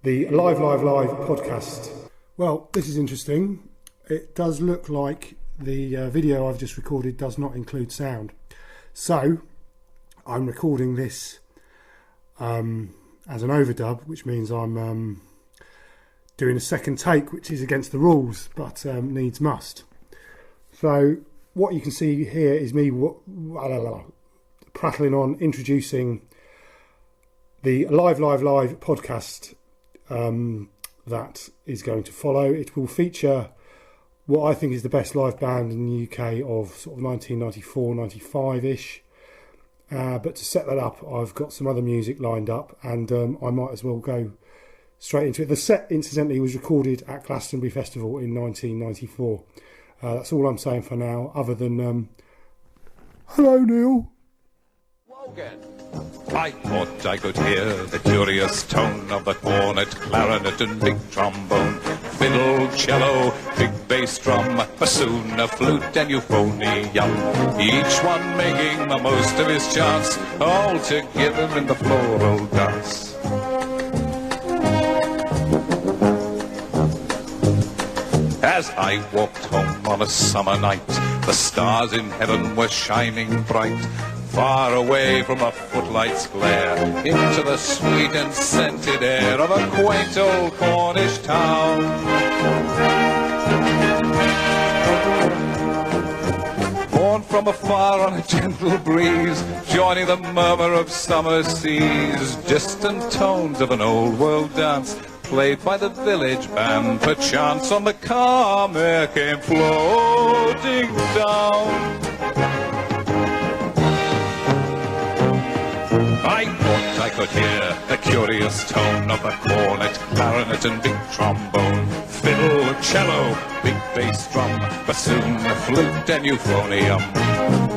the Live podcast. Well, this is interesting. It does look like the video I've just recorded does not include sound. So, I'm recording this as an overdub, which means I'm doing a second take, which is against the rules, but needs must. So, what you can see here is me prattling on, introducing the Live podcast that is going to follow. It will feature what I think is the best live band in the UK of sort of 1994, 95-ish. But to set that up, I've got some other music lined up, and I might as well go straight into it. The set, incidentally, was recorded at Glastonbury Festival in 1994. That's all I'm saying for now, other than hello, Neil. Wogan. I thought I could hear the curious tone of the cornet, clarinet and big trombone, fiddle, cello, big bass drum, bassoon, a flute and euphonium, each one making the most of his chance, all together in the floral dance. As I walked home on a summer night, the stars in heaven were shining bright, far away from the footlights' glare, into the sweet and scented air of a quaint old Cornish town. Borne from afar on a gentle breeze, joining the murmur of summer seas, distant tones of an old world dance, played by the village band, perchance on the calm air came floating down. I thought I could hear the curious tone of the cornet, clarinet and big trombone, fiddle, cello, big bass drum, bassoon, flute and euphonium,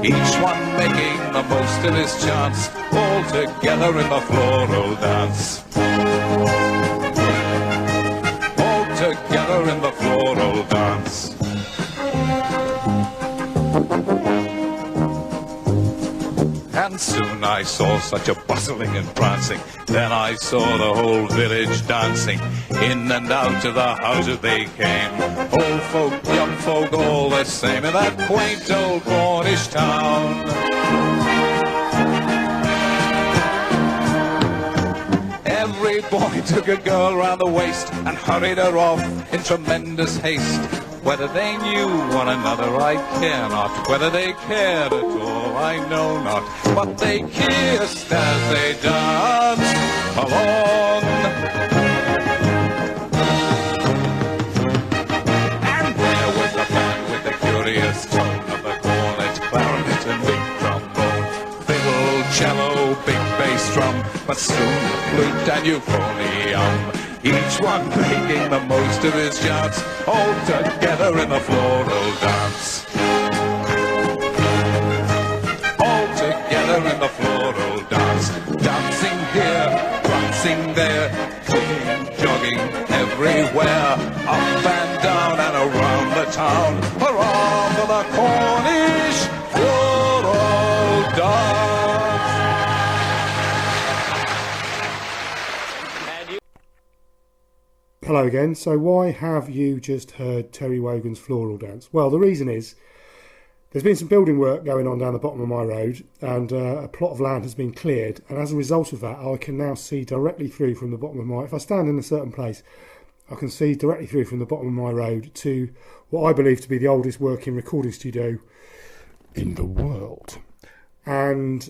each one making the most of his chance, all together in the floral dance. All together in the floral dance. And soon I saw such a bustling and prancing, then I saw the whole village dancing, in and out of the houses they came, old folk, young folk, all the same, in that quaint old Cornish town. Every boy took a girl round the waist and hurried her off in tremendous haste. Whether they knew one another I care not, whether they cared at all I know not, but they kissed as they danced along. And there was the band with the curious tone of the cornet, clarinet and big trombone, fiddle, cello, big bass drum, bassoon, flute and euphonium, each one making the most of his chance, all together in the floral dance. All together in the floral dance, dancing here, prancing there, jogging, jogging everywhere, up and down and around the town, hurrah for the Cornish floral dance. Hello again. So why have you just heard Terry Wogan's Floral Dance? Well, the reason is there's been some building work going on down the bottom of my road, and a plot of land has been cleared, and as a result of that I can now see directly through from the bottom of my... If I stand in a certain place, I can see directly through from the bottom of my road to what I believe to be the oldest working recording studio in the world. And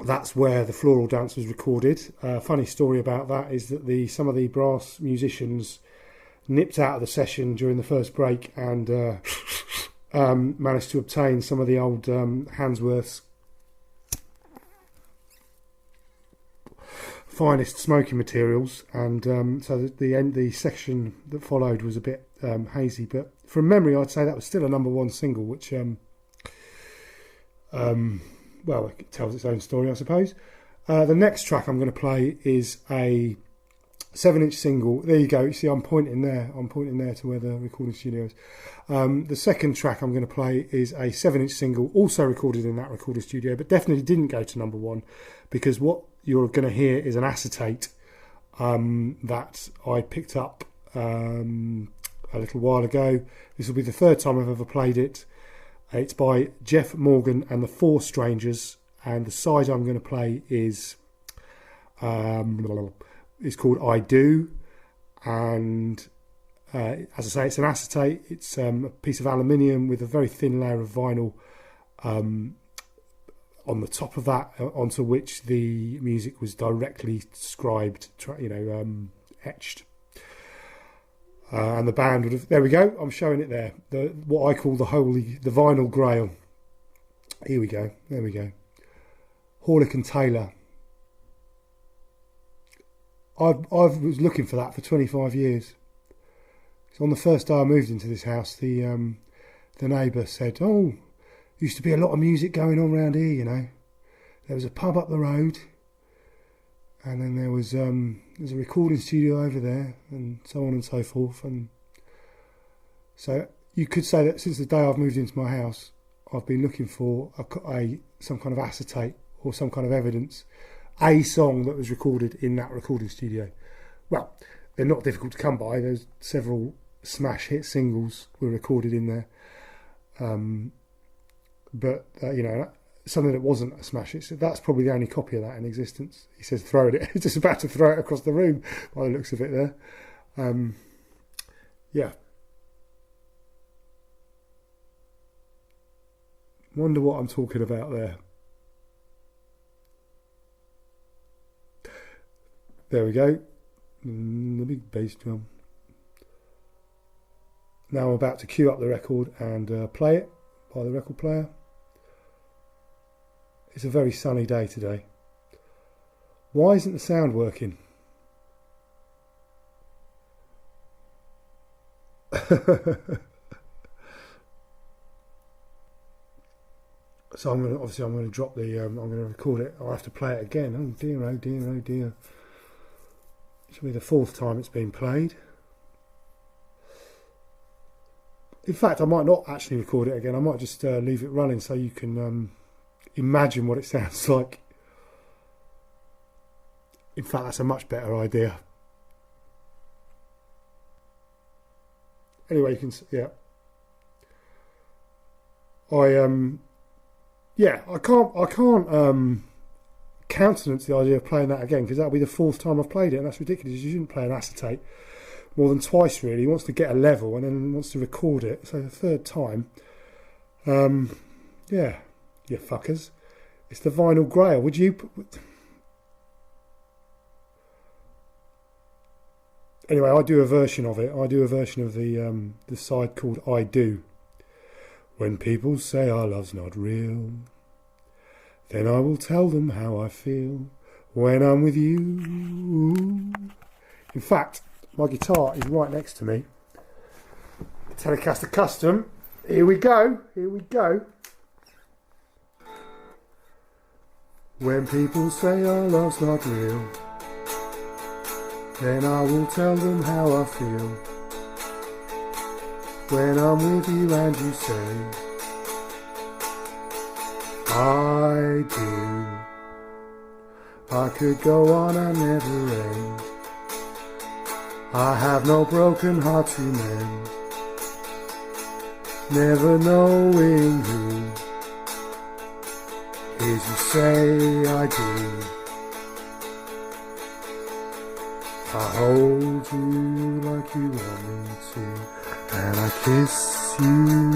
that's where the Floral Dance was recorded. Funny story about that is that some of the brass musicians nipped out of the session during the first break and managed to obtain some of the old Handsworth's finest smoking materials, and so the section that followed was a bit hazy, but from memory I'd say that was still a number one single, which well, it tells its own story, I suppose. The next track I'm going to play is a 7-inch single. There you go. You see, I'm pointing there. I'm pointing there to where the recording studio is. The second track I'm going to play is a 7-inch single, also recorded in that recording studio, but definitely didn't go to number one, because what you're going to hear is an acetate that I picked up a little while ago. This will be the third time I've ever played it. It's by Jeff Morgan and the Four Strangers, and the side I'm going to play is called I Do, and as I say, it's an acetate. It's a piece of aluminium with a very thin layer of vinyl on the top of that, onto which the music was directly scribed, etched. And the band would have... There we go. I'm showing it there. What I call the vinyl grail. Here we go. There we go. Horlick and Taylor. I was looking for that for 25 years. So on the first day I moved into this house, the neighbour said, "Oh, used to be a lot of music going on around here, you know. There was a pub up the road, and then there's a recording studio over there, and so on and so forth." And so you could say that since the day I've moved into my house, I've been looking for some kind of acetate or some kind of evidence, a song that was recorded in that recording studio. Well, they're not difficult to come by. There's several smash hit singles were recorded in there. But something that wasn't a smash hit, so that's probably the only copy of that in existence. He says throwing it. He's just about to throw it across the room by the looks of it there. Yeah. Wonder what I'm talking about there. There we go. The big bass drum. Now I'm about to cue up the record and play it by the record player. It's a very sunny day today. Why isn't the sound working? So I'm going to drop the. I'm going to record it. I'll have to play it again. Oh dear! Oh dear! Oh dear! It should be the fourth time it's been played. In fact, I might not actually record it again. I might just leave it running so you can imagine what it sounds like. In fact, that's a much better idea. Anyway, you can I can't countenance the idea of playing that again, because that'll be the fourth time I've played it, and that's ridiculous. You shouldn't play an acetate more than twice, really. He wants to get a level and then wants to record it. So the third time, you fuckers, it's the vinyl grail. Would you? Anyway, I do a version of it. I do a version of the side called I Do. When people say our love's not real, then I will tell them how I feel when I'm with you. In fact, my guitar is right next to me. Telecaster Custom. Here we go. Here we go. When people say our love's not real, then I will tell them how I feel when I'm with you and you say I do. I could go on and never end. I have no broken heart to mend, never knowing who is you say I do. I hold you like you want me to, and I kiss you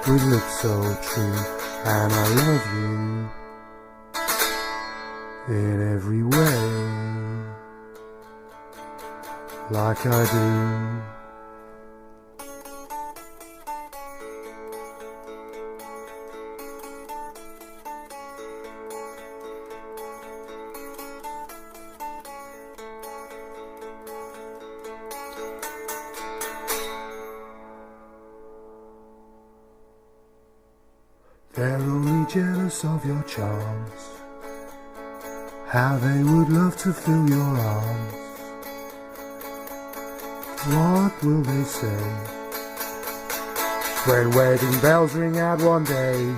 with lips so true, and I love you in every way, like I do. They're only jealous of your charms, how they would love to fill your arms. What will they say when wedding bells ring out one day,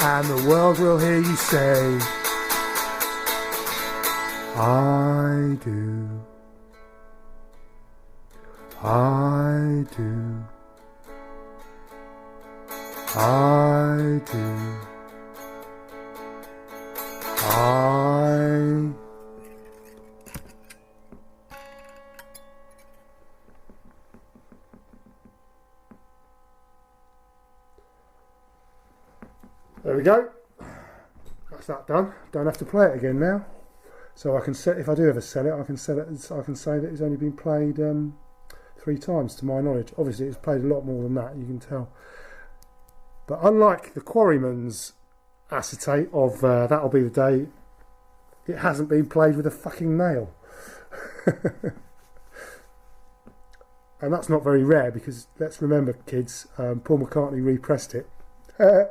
and the world will hear you say I do. I do. I do. I. There we go. That's that done. Don't have to play it again now. So I can set, if I do ever sell it, I can sell it. I can say that it's only been played 3 times to my knowledge. Obviously, it's played a lot more than that. You can tell. But unlike the Quarryman's acetate of That'll Be the Day, it hasn't been played with a fucking nail. And that's not very rare because let's remember, kids, Paul McCartney repressed it. I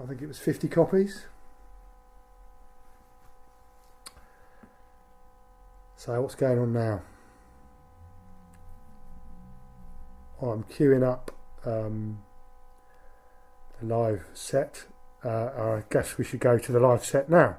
think it was 50 copies. So what's going on now? I'm queuing up the live set. I guess we should go to the live set now.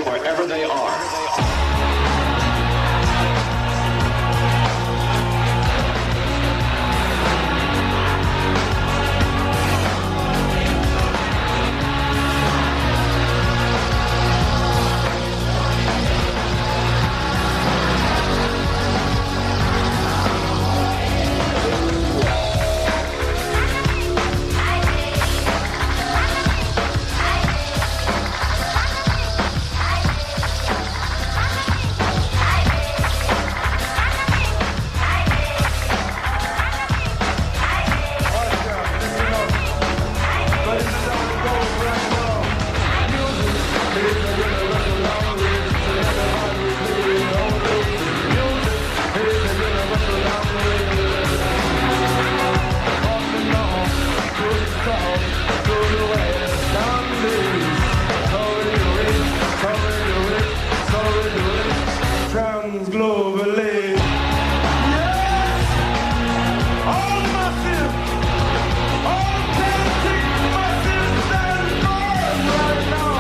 Wherever they are. Transglobally. Yes! All massive! All Celtic massive stand firm right now!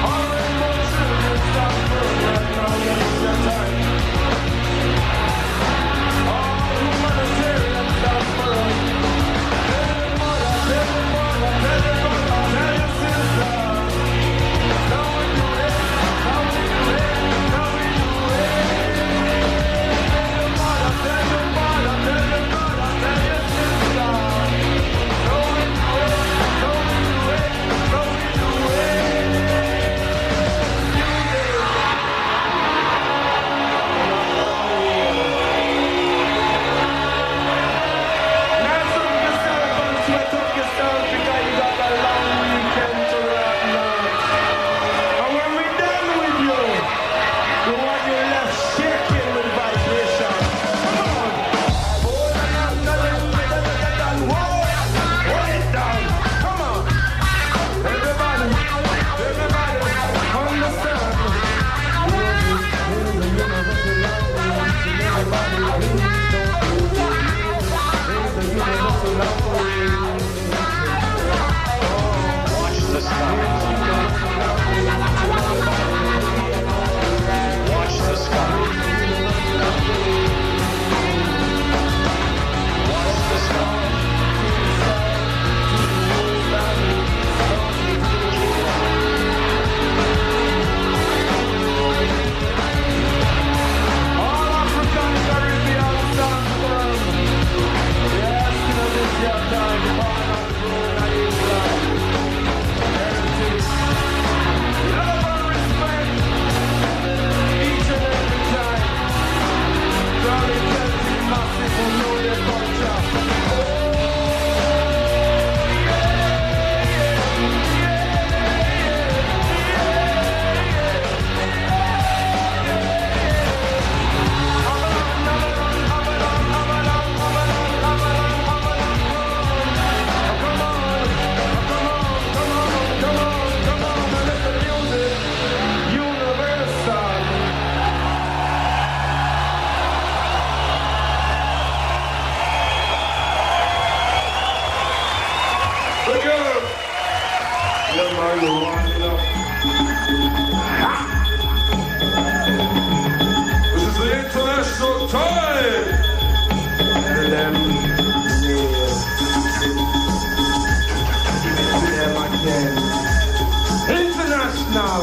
All rainbow children stand firm right now, it's your time. All humanitarians stand firm. Tell your mother, tell your mother, tell your mother, tell Thank you. Yeah, man, you want it up. This is the international time. And them, yeah, again. International.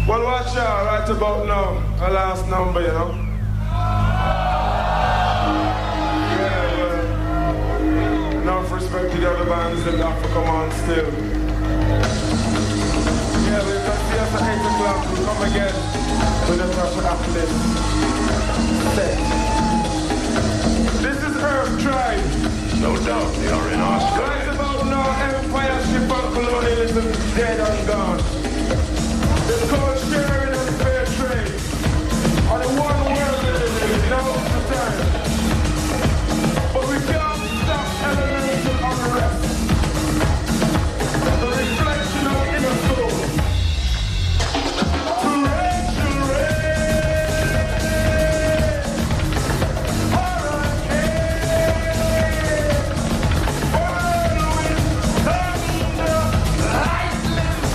Well, watch out right about now. Our last number, you know. Yeah, well, enough respect to the other bands that got to come on still. Yeah, we can see us at 8 o'clock. We come again with the pressure after this set. This is Earth Tribe. No doubt they are in our sky. Right about now, Empire ship and colonialism is dead and gone. It's called sharing and fair trade. On the one world we live in, now is the time. But we can't stop elemental unrest. The reflection of inner soul. Hooray, hooray! Hurricane! Whirlwind, thunder, lightning,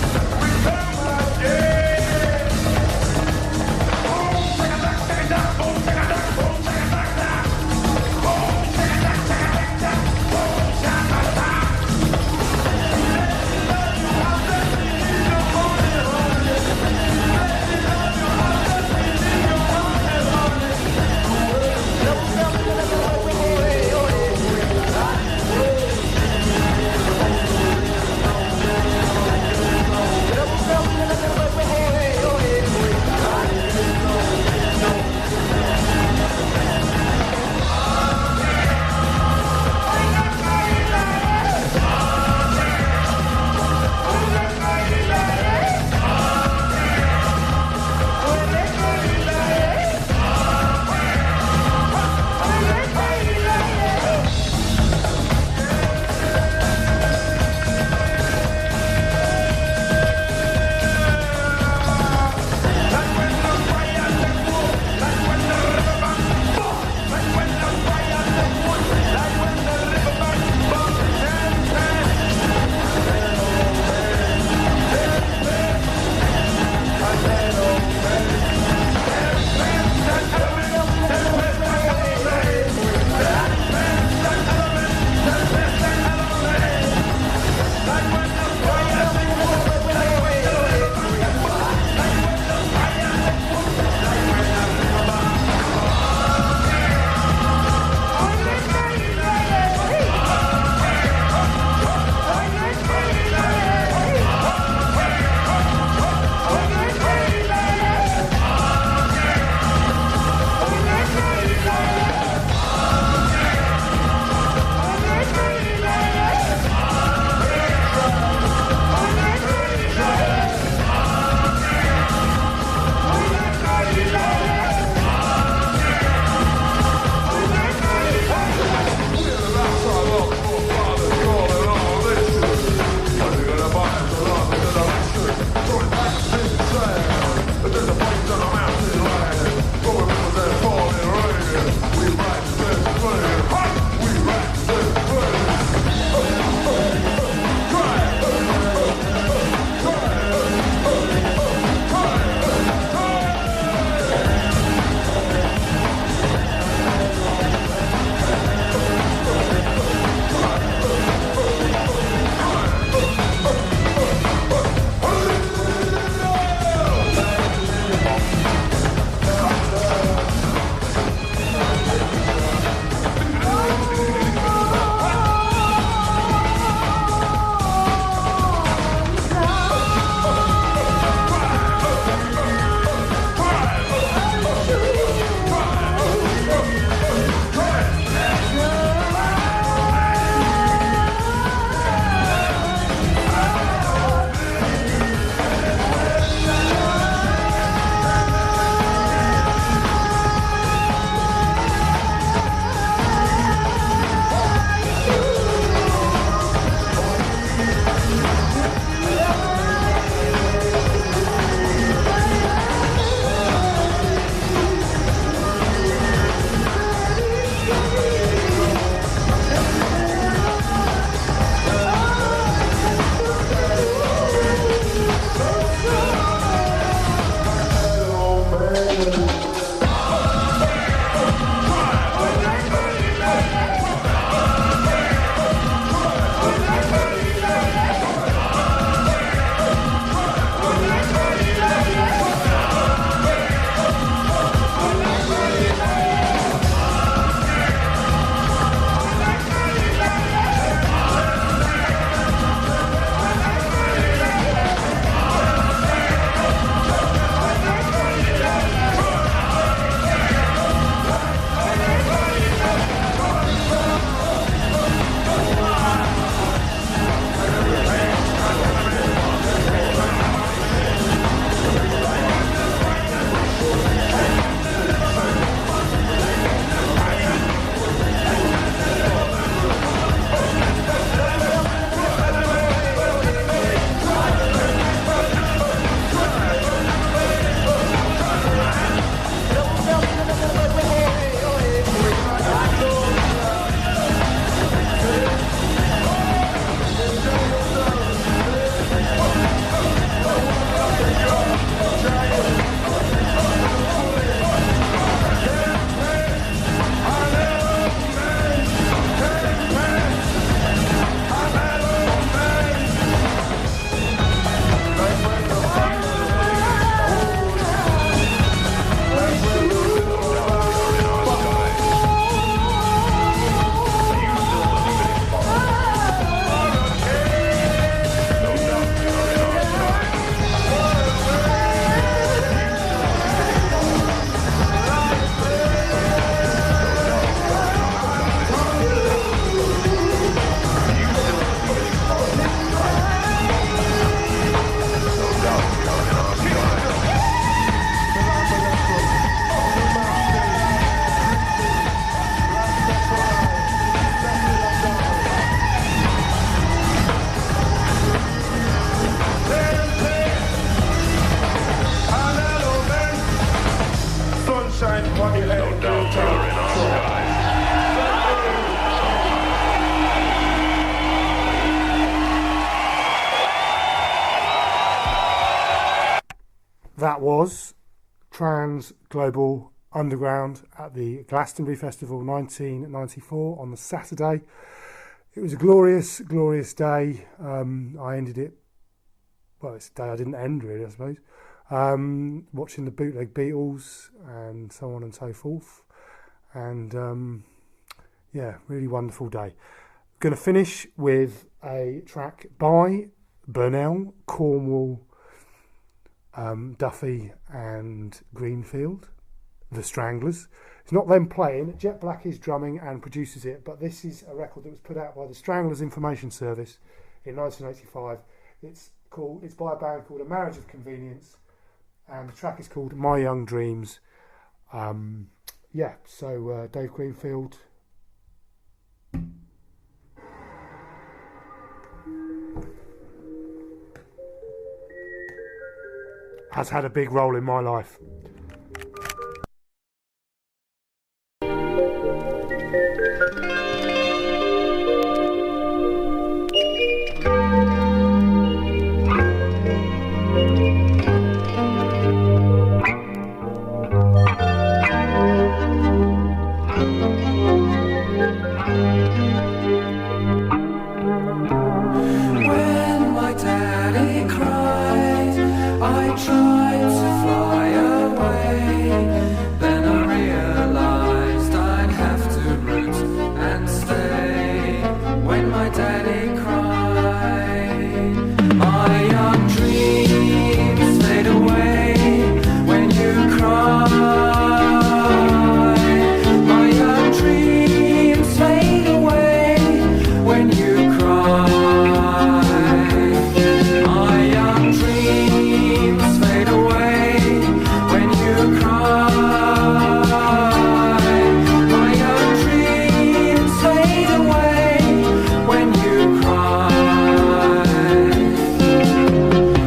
that was Transglobal Underground at the Glastonbury Festival 1994 on the Saturday. It was a glorious, glorious day. I ended it, well, it's a day I didn't end really, I suppose, watching the bootleg Beatles and so on and so forth. And yeah, really wonderful day. Going to finish with a track by Burnell, Cornwall, Duffy and Greenfield, The Stranglers. It's not them playing, Jet Black is drumming and produces it, but this is a record that was put out by the Stranglers Information Service in 1985. It's by a band called A Marriage of Convenience, and the track is called My Young Dreams. Yeah, so Dave Greenfield. Has had a big role in my life. When my daddy cried, I tried to fly away. Then I realized I'd have to root and stay. When my daddy cried, my young dreams fade away. When you cry, my young dreams fade away. When you cry, my young dreams fade away. When you cry, my young dreams fade away. When you cry,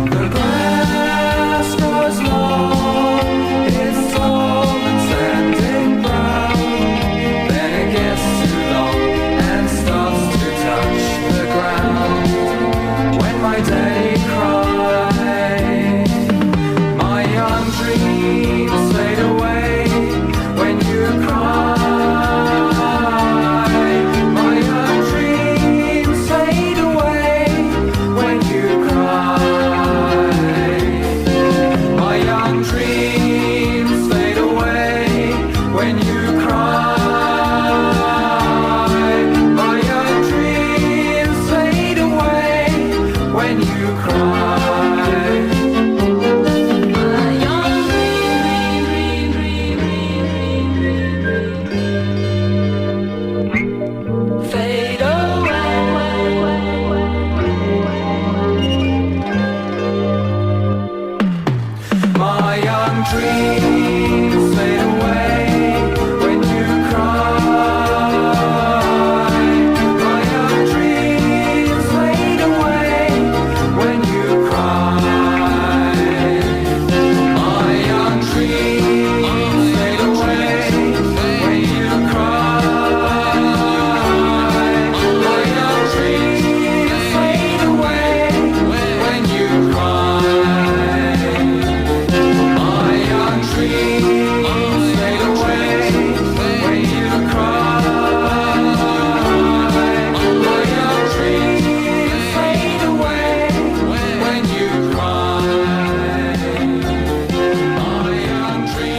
the grass grows long, it's tall and standing brown. Then it gets too long and starts to touch the ground. When my daddy cried, my young dreams fade away. When you cry, my young dreams fade away. When you cry, my young dreams fade away. When you cry, my young dreams fade away. When you cry. Fade away. My young dreams fade away. When you cry, my young dreams fade away. When you cry, my young dreams fade away. When you cry, my young dreams fade away. When you cry, my young dreams fade away. When you cry, my young dreams fade away. When you cry, my young dreams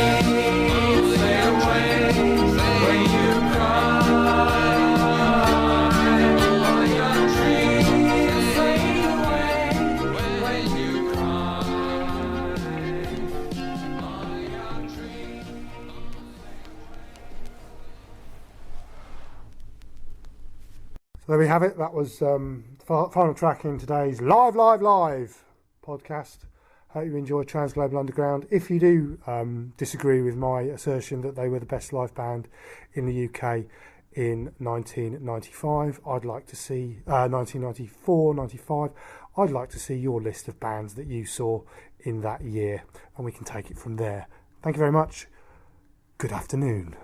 fade away. When you cry, my young dreams fade away. When you cry, my young dreams. So there we have it. That was the final track in today's Live podcast. Hope you enjoyed Transglobal Underground. If you do disagree with my assertion that they were the best live band in the UK in 1995, I'd like to see 1994, 95. I'd like to see your list of bands that you saw in that year, and we can take it from there. Thank you very much. Good afternoon.